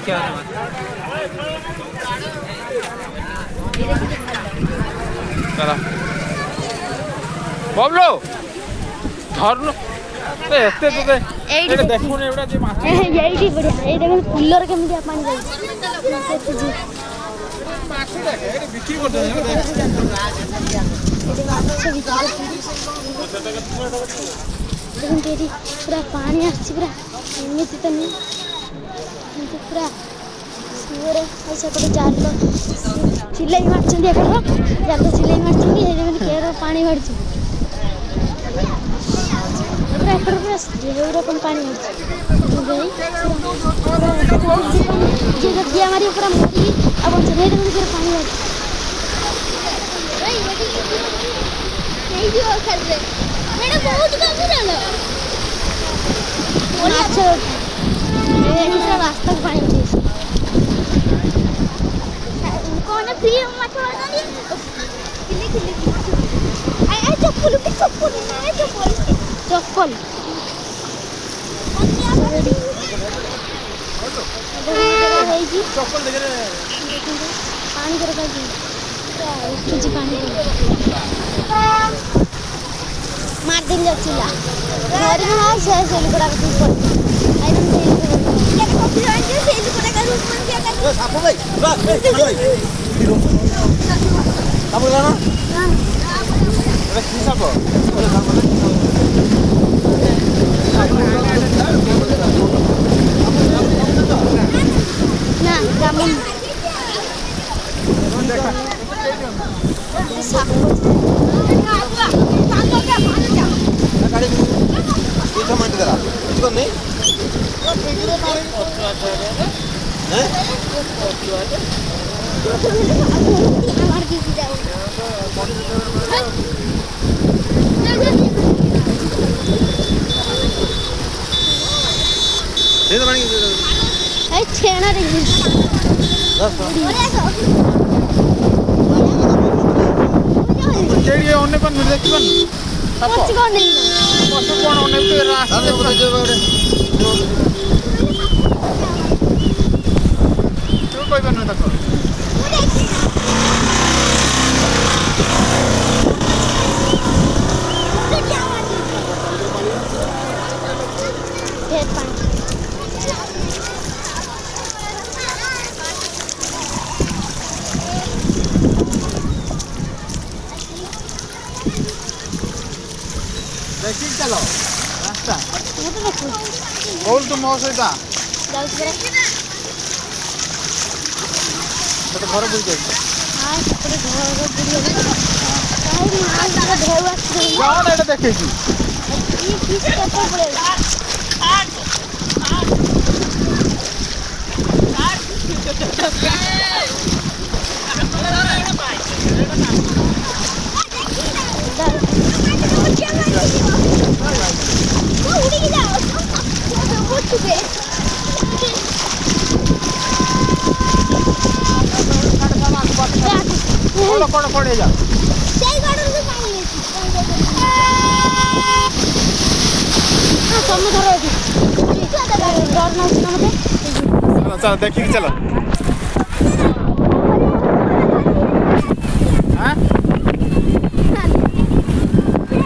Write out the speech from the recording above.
क्या चला बबलो धरनु एते तो एटे देखुने एटा जे माछ यही बढ़िया ए देखो कूलर केमती पानी जाई माछ देख एटे बिक्री कर दे देखो पूरा पानी आछि पूरा एମିତି तो नहीं पूरा सुरे ऐसा को जाल चिल्लाई मारछन देखो जाल चिल्लाई मारछन हे जेमती केरो पानी मारछ पूरा एकर पूरा जेवरा कोन पानी मारछ जे दिया मारी पूरा मरी अब चले देखो पूरा पानी मारछ नहीं जो कर दे मैंने बहुत कम डालो बोला अच्छा ये पूरा रास्ता पानी मारछ कौन फ्री मत वाला नहीं किले किले आई चप्पल के चप्पल नहीं चप्पल चप्पल देख रे पानी कर जी पानी मार दिन जाचिला घर में हां से गुड़ा के पड़ आई ये कॉफी आंटी से गुड़ा का रूप मन क्या कर सापो भाई बस भाई सापो ना हां अरे की सापो अरे सापो ना जामुन सापो गाड़ी इधर मांड दरा इसको नहीं हैं हमार दीदी जाओ दे दो पानी ए छेना रे केड़ी ओने पर मिल देखबन कुछ को नहीं पशु कोन ओने तो रास्ता सामने बोले जो बड़े तू कोई बन तक फिर पानी देखि चलो रास्ता मैं तो देखो बोल तू मो सहिता जाऊ तो घर बुझ जाई हां पूरे घर बुढ़िया काई माल का ढेवा कौन एटा देखे छी ये किस पेपर पड़ेगा कोड़ कोड़ जा सही गाड़ी से पानी लेती हां समुद्र है डर ना सुना मते चल देखि चल